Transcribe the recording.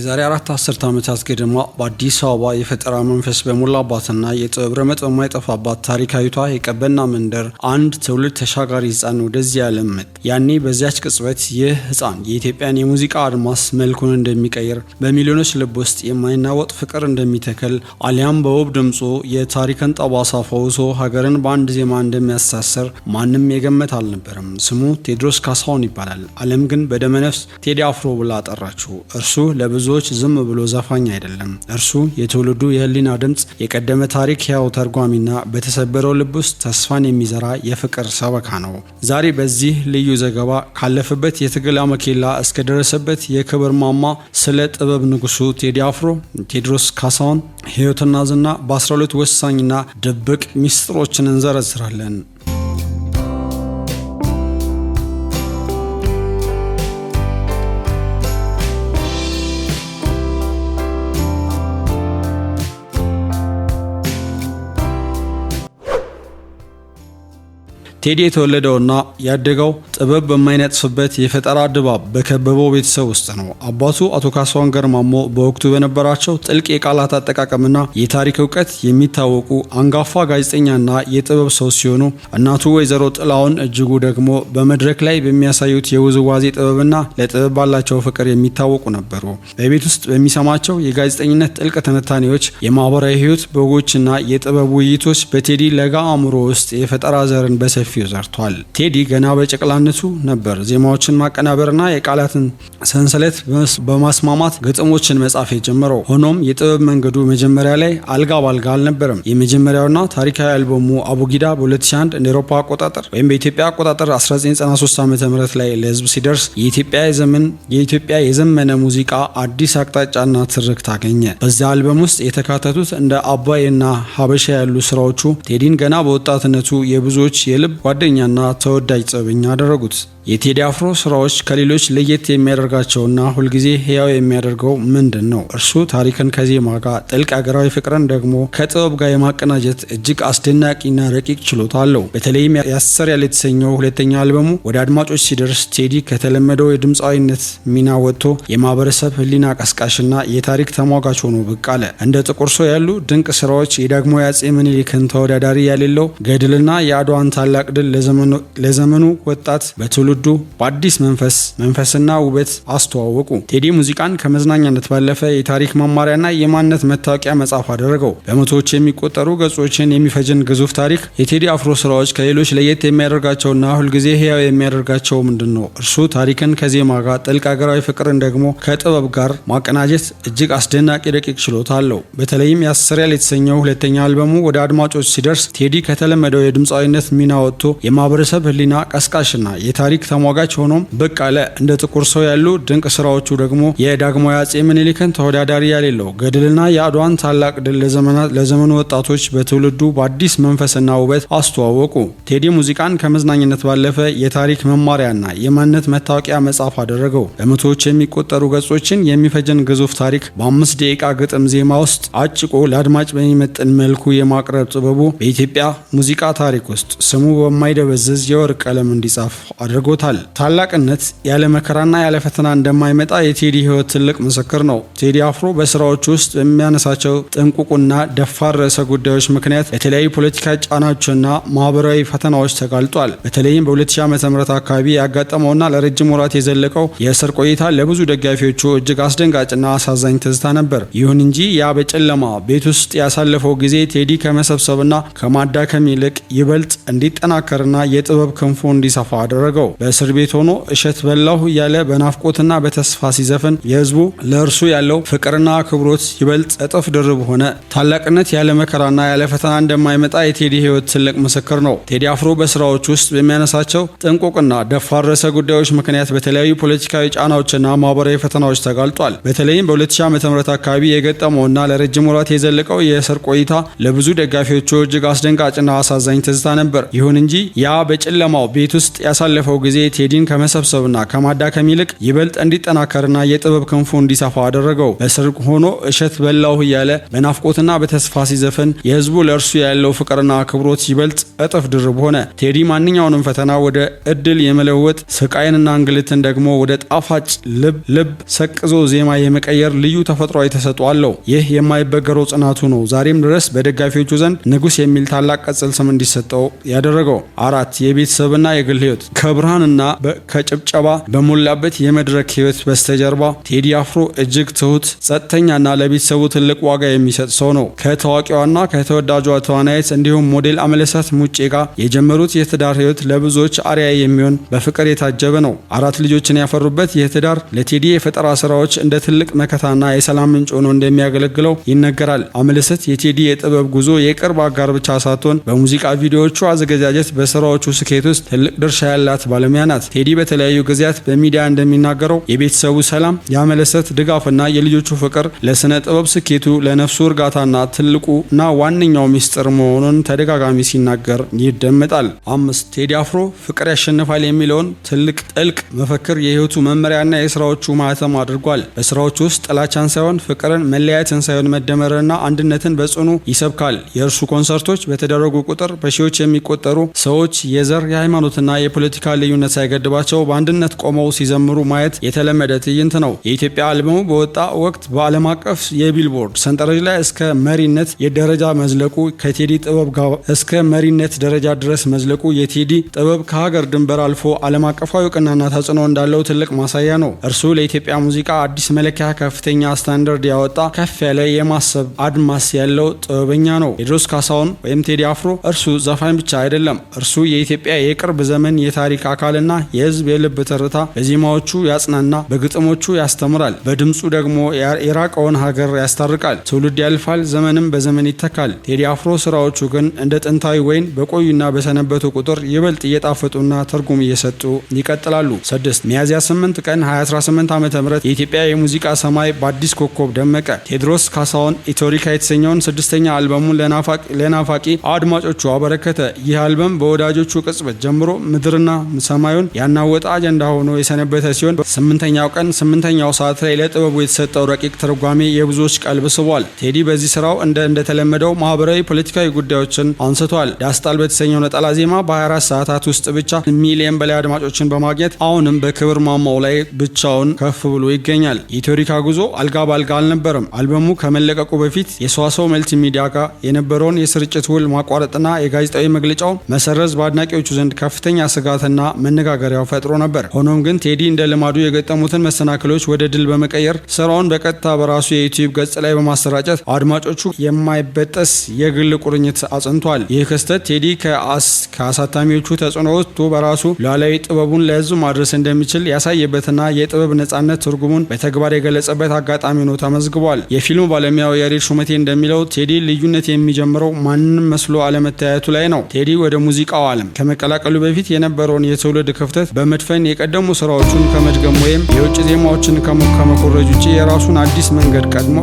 የዛሬ 4 ዓመታት ገደማ በአዲስ አበባ የፈጠራ መንፈስ በሞላባትና የጥበብ ረመጥ በማይጠፋባት ታሪካዊቷ የቀበና መንደር አንድ ትውልድ ተሻጋሪ ሕፃን ወደዚህ ዓለም መጣ። ያኔ በዚያች ቅጽበት ይህ ሕፃን የኢትዮጵያን የሙዚቃ አድማስ መልኩን እንደሚቀይር፣ በሚሊዮኖች ልብ ውስጥ የማይናወጥ ፍቅር እንደሚተክል፣ አሊያም በውብ ድምፁ የታሪክን ጠባሳ ፈውሶ ሀገርን በአንድ ዜማ እንደሚያሳስር ማንም የገመት አልነበረም። ስሙ ቴዎድሮስ ካሳሁን ይባላል። ዓለም ግን በደመነፍስ ቴዲ አፍሮ ብላ ጠራችው። እርሱ ብዙዎች ዝም ብሎ ዘፋኝ አይደለም። እርሱ የትውልዱ የህሊና ድምጽ፣ የቀደመ ታሪክ ያው ተርጓሚና በተሰበረው ልብ ውስጥ ተስፋን የሚዘራ የፍቅር ሰበካ ነው። ዛሬ በዚህ ልዩ ዘገባ ካለፈበት የትግል አመኬላ እስከ ደረሰበት የክብር ማማ ስለ ጥበብ ንጉሱ ቴዲ አፍሮ ቴዎድሮስ ካሳሁን ህይወትና ዝና በ12 ወሳኝና ድብቅ ሚስጥሮችን እንዘረዝራለን። ቴዲ የተወለደውና ያደገው ጥበብ በማይነጥፍበት የፈጠራ ድባብ በከበበው ቤተሰብ ውስጥ ነው። አባቱ አቶ ካሳሁን ገርማሞ በወቅቱ በነበራቸው ጥልቅ የቃላት አጠቃቀምና የታሪክ እውቀት የሚታወቁ አንጋፋ ጋዜጠኛና የጥበብ ሰው ሲሆኑ፣ እናቱ ወይዘሮ ጥላውን እጅጉ ደግሞ በመድረክ ላይ በሚያሳዩት የውዝዋዜ ጥበብና ለጥበብ ባላቸው ፍቅር የሚታወቁ ነበሩ። በቤት ውስጥ በሚሰማቸው የጋዜጠኝነት ጥልቅ ትንታኔዎች፣ የማህበራዊ ህይወት በጎችና የጥበብ ውይይቶች በቴዲ ለጋ አእምሮ ውስጥ የፈጠራ ዘርን በሰፊ ዘርቷል። ቴዲ ገና በጨቅላነቱ ነበር ዜማዎችን ማቀናበርና የቃላትን ሰንሰለት በማስማማት ግጥሞችን መጻፍ የጀመረው። ሆኖም የጥበብ መንገዱ መጀመሪያ ላይ አልጋ ባልጋ አልነበረም። የመጀመሪያውና ታሪካዊ አልበሙ አቡጊዳ በ2001 እንደ አውሮፓ አቆጣጠር ወይም በኢትዮጵያ አቆጣጠር 1993 ዓ.ም ላይ ለህዝብ ሲደርስ የኢትዮጵያ የዘመነ ሙዚቃ አዲስ አቅጣጫና ትርክት አገኘ። በዚያ አልበም ውስጥ የተካተቱት እንደ አባይና ሀበሻ ያሉ ስራዎቹ ቴዲን ገና በወጣትነቱ የብዙዎች የልብ ጓደኛና ተወዳጅ ጥበበኛ አደረጉት። የቴዲ አፍሮ ስራዎች ከሌሎች ለየት የሚያደርጋቸውና ሁልጊዜ ህያው የሚያደርገው ምንድን ነው? እርሱ ታሪክን ከዜማ ጋር፣ ጥልቅ ሀገራዊ ፍቅርን ደግሞ ከጥበብ ጋር የማቀናጀት እጅግ አስደናቂና ረቂቅ ችሎታ አለው። በተለይም ያሰሪያል የተሰኘው ሁለተኛ አልበሙ ወደ አድማጮች ሲደርስ ቴዲ ከተለመደው የድምፃዊነት ሚና ወጥቶ የማህበረሰብ ህሊና ቀስቃሽና የታሪክ ተሟጋች ሆኖ ብቅ አለ። እንደ ጥቁር ሰው ያሉ ድንቅ ስራዎች የዳግማዊ አፄ ምኒልክን ተወዳዳሪ ያሌለው ገድልና የአድዋን ታላቅ ድል ለዘመኑ ወጣት በትውልዱ በአዲስ መንፈስና ውበት አስተዋወቁ። ቴዲ ሙዚቃን ከመዝናኛነት ባለፈ የታሪክ መማሪያና የማንነት መታወቂያ መጽሐፍ አደረገው። በመቶዎች የሚቆጠሩ ገጾችን የሚፈጅን ግዙፍ ታሪክ። የቴዲ አፍሮ ስራዎች ከሌሎች ለየት የሚያደርጋቸውና ሁልጊዜ ህያው የሚያደርጋቸው ምንድን ነው? እርሱ ታሪክን ከዜማ ጋር፣ ጥልቅ ሀገራዊ ፍቅርን ደግሞ ከጥበብ ጋር ማቀናጀት እጅግ አስደናቂ ረቂቅ ችሎታ አለው። በተለይም ያሰሪያል የተሰኘው ሁለተኛ አልበሙ ወደ አድማጮች ሲደርስ ቴዲ ከተለመደው የድምፃዊነት ሚና ወጥቶ የማህበረሰብ ህሊና ቀስቃሽና የታሪክ ተሟጋች ሆኖም ብቅ አለ። እንደ ጥቁር ሰው ያሉ ድንቅ ስራዎቹ ደግሞ የዳግማዊ አፄ ምኒልክን ተወዳዳሪ ያሌለው ገድልና የአድዋን ታላቅ ድል ለዘመኑ ወጣቶች በትውልዱ በአዲስ መንፈስና ውበት አስተዋወቁ። ቴዲ ሙዚቃን ከመዝናኝነት ባለፈ የታሪክ መማሪያና የማንነት መታወቂያ መጽሐፍ አደረገው። በመቶዎች የሚቆጠሩ ገጾችን የሚፈጅን ግዙፍ ታሪክ በ5 ደቂቃ ግጥም ዜማ ውስጥ አጭቆ ለአድማጭ በሚመጥን መልኩ የማቅረብ ጥበቡ በኢትዮጵያ ሙዚቃ ታሪክ ውስጥ ስሙ በማይደበዝዝ የወርቅ ቀለም እንዲጻፍ አድርጎታል። ታላቅነት ያለ መከራና ያለ ፈተና እንደማይመጣ የቴዲ ህይወት ትልቅ ምስክር ነው። ቴዲ አፍሮ በስራዎች ውስጥ በሚያነሳቸው ጥንቁቁና ደፋር ርዕሰ ጉዳዮች ምክንያት የተለያዩ ፖለቲካ ጫናዎችና ማህበራዊ ፈተናዎች ተጋልጧል። በተለይም በ2000 ዓ.ም አካባቢ ያጋጠመውና ለረጅም ወራት የዘለቀው የእስር ቆይታ ለብዙ ደጋፊዎቹ እጅግ አስደንጋጭና አሳዛኝ ትዝታ ነበር። ይሁን እንጂ ያ በጨለማ ቤት ውስጥ ያሳለፈው ጊዜ ቴዲ ከመሰብሰብና ከማዳከም ይልቅ ይበልጥ እንዲጠናከርና የጥበብ ክንፉ እንዲሰፋ አደረገው። በእስር ቤት ሆኖ እሸት በላሁ እያለ በናፍቆትና በተስፋ ሲዘፍን የህዝቡ ለእርሱ ያለው ፍቅርና አክብሮት ይበልጥ እጥፍ ድርብ ሆነ። ታላቅነት ያለ መከራና ያለ ፈተና እንደማይመጣ የቴዲ ህይወት ትልቅ ምስክር ነው። ቴዲ አፍሮ በስራዎች ውስጥ በሚያነሳቸው ጥንቁቅና ደፋር ርዕሰ ጉዳዮች ምክንያት በተለያዩ ፖለቲካዊ ጫናዎችና ማህበራዊ ፈተናዎች ተጋልጧል። በተለይም በ2000 ዓ.ም አካባቢ የገጠመውና ለረጅም ወራት የዘለቀው የእስር ቆይታ ለብዙ ደጋፊዎቹ እጅግ አስደንጋጭና አሳዛኝ ትዝታ ነበር። ይሁን እንጂ ያ በጨለማው ቤት ውስጥ ያሳለፈው ጊዜ ጊዜ ቴዲን ከመሰብሰብና ከማዳከም ይልቅ ይበልጥ እንዲጠናከርና የጥበብ ክንፉ እንዲሰፋ አደረገው። በስር ሆኖ እሸት በላሁ እያለ በናፍቆትና በተስፋ ሲዘፍን የህዝቡ ለእርሱ ያለው ፍቅርና አክብሮት ይበልጥ እጥፍ ድርብ ሆነ። ቴዲ ማንኛውንም ፈተና ወደ እድል የመለወጥ ስቃይንና እንግልትን ደግሞ ወደ ጣፋጭ ልብ ሰቅዞ ዜማ የመቀየር ልዩ ተፈጥሯዊ ተሰጥኦ አለው። ይህ የማይበገረው ጽናቱ ነው ዛሬም ድረስ በደጋፊዎቹ ዘንድ ንጉስ የሚል ታላቅ ቅጽል ስም እንዲሰጠው ያደረገው። 4 የቤተሰብና የግል ህይወት ከብርሃንና ከጭብጨባ በሞላበት የመድረክ ህይወት በስተጀርባ ቴዲ አፍሮ እጅግ ትሁት፣ ጸጥተኛና ለቤተሰቡ ትልቅ ዋጋ የሚሰጥ ሰው ነው። ከታዋቂዋና ከተወዳጇ ተዋናይት እንዲሁም ሞዴል አመለሰት ሙጬ ጋር የጀመሩት የትዳር ህይወት ለብዙዎች አርአያ የሚሆን በፍቅር የታጀበ ነው። 4 ልጆችን ያፈሩበት ይህ ትዳር ለቴዲ የፈጠራ ስራዎች እንደ ትልቅ መከታና የሰላም ምንጭ ሆኖ እንደሚያገለግለው ይነገራል። አመለሰት የቴዲ የጥበብ ጉዞ የቅርብ አጋር ብቻ ሳትሆን በሙዚቃ ቪዲዮዎቹ አዘገጃጀት በስራዎቹ ስኬት ውስጥ ትልቅ ድርሻ ያላት ባለሙያ ናት። ቴዲ በተለያዩ ጊዜያት በሚዲያ እንደሚናገረው የቤተሰቡ ሰላም፣ የአመለሰት ድጋፍና የልጆቹ ፍቅር ለስነ ጥበብ ስኬቱ ለነፍሱ እርጋታና ትልቁና ዋነኛው ሚስጥር መሆኑን ተደጋጋሚ ሲናገር ይደመጣል። 5 ቴዲ አፍሮ ፍቅር ያሸንፋል የሚለውን ጥልቅ መፈክር የህይወቱ መመሪያና የስራዎቹ ማህተም አድርጓል። በስራዎቹ ውስጥ ጥላቻን ሳይሆን ፍቅርን፣ መለያየትን ሳይሆን መደመርና አንድነትን በጽኑ ይሰብካል። የእርሱ ኮንሰርቶች በተደረጉ ቁጥር በሺዎች የሚቆጠሩ ሰዎች የዘር፣ የሃይማኖትና የፖለቲካ ልዩነት ሳይገድባቸው በአንድነት ቆመው ሲዘምሩ ማየት የተለመደ ትዕይንት ነው። የኢትዮጵያ አልበሙ በወጣ ወቅት በዓለም አቀፍ የቢልቦርድ ሰንጠረዥ ላይ እስከ መሪነት የደረጃ መዝለቁ ከቴዲ ጥበብ ጋር እስከ መሪነት ደረጃ ድረስ መዝለቁ የቴዲ ጥበብ ከሀገር ድንበር አልፎ ዓለም አቀፋዊ እውቅናና ተጽዕኖ እንዳለው ትልቅ ማሳያ ነው። እርሱ ለኢትዮጵያ ሙዚቃ አዲስ መለኪያ ከፍተኛ ስታንዳርድ ያወጣ ከፍ ያለ የማሰብ አድማስ ያለው ጥበበኛ ነው። ቴዎድሮስ ካሳሁን ወይም ቴዲ አፍሮ እርሱ ዘፋኝ ብቻ አይደለም። እርሱ የኢትዮጵያ የቅርብ ዘመን የታሪክ አካልና የህዝብ የልብ ትርታ በዜማዎቹ ያጽናና፣ በግጥሞቹ ያስተምራል፣ በድምፁ ደግሞ የራቀውን ሀገር ያስታርቃል። ትውልድ ያልፋል፣ ዘመንም በዘመን ይተካል። ቴዲ አፍሮ ስራዎቹ ግን እንደ ጥንታዊ ወይን በቆዩና በሰነበቱ ቁጥር ይበልጥ እየጣፈጡና ትርጉም እየሰጡ ይቀጥላሉ። 6 ሚያዝያ 8 ቀን 2018 ዓ.ም የኢትዮጵያ የሙዚቃ ሰማይ በአዲስ ኮከብ ደመቀ። ቴዎድሮስ ካሳሁን ኢትዮሪካ የተሰኘውን 6ኛ አልበሙን ለናፋቂ አድማጮቹ አበረከተ። ይህ አልበም በወዳጆቹ ቅጽበት ጀምሮ ምድርና ሰማዩን ያናወጠ አጀንዳ ሆኖ የሰነበተ ሲሆን 8ኛው ቀን 8ኛው ሰዓት ላይ ለጥበቡ የተሰጠው ረቂቅ ትርጓሜ የብዙዎች ቀልብ ስቧል። ቴዲ በዚህ ስራው እንደተለመደው ማህበራዊ፣ ፖለቲካዊ ጉዳዮችን አንስቷል። ዳስጣል በተሰኘው ነጠላ ዜማ በ24 ሰዓታት ውስጥ ብቻ ሚሊዮን በላይ አድማጮችን በማግኘት አሁንም በክብር ማማው ላይ ብቻውን ከፍ ብሎ ይገኛል። የኢትዮሪካ ጉዞ አልጋ ባልጋ አልነበረም። አልበሙ ከመለቀቁ በፊት የሰዋሰው መልቲ ሚዲያ ጋር የነበረውን የስርጭት ውል ማቋረጥና የጋዜጣዊ መግለጫው መሰረዝ በአድናቂዎቹ ዘንድ ከፍተኛ ስጋትና መነጋገሪያው ፈጥሮ ነበር። ሆኖም ግን ቴዲ እንደ ልማዱ የገጠሙትን መሰናክሎች ወደ ድል በመቀየር ስራውን በቀጥታ በራሱ የዩቲዩብ ገጽ ላይ በማሰራጨት አድማጮቹ የማይበጠስ የግል ቁርኝት አጽንቷል። ይህ ክስተት ቴዲ ከአሳታሚዎቹ ተጽዕኖ ወጥቶ በራሱ ሉዓላዊ ጥበቡን ለህዝብ ማድረስ እንደሚችል ያሳየበትና የጥበብ ነጻነት ትርጉሙን በተግባር የገለጸበት አጋጣሚ ሆኖ ተመዝግቧል። የፊልሙ ባለሙያው ያሬድ ሹመቴ እንደሚለው ቴዲ ልዩነት የሚጀምረው ማንንም መስሎ አለመታየቱ ላይ ነው። ቴዲ ወደ ሙዚቃው ዓለም ከመቀላቀሉ በፊት የነበረውን የትውልድ ክፍተት በመድፈን የቀደሙ ስራዎቹን ከመድገም ወይም የውጭ ዜማዎችን ከመኮረጅ ውጭ የራሱን አዲስ መንገድ ቀድሞ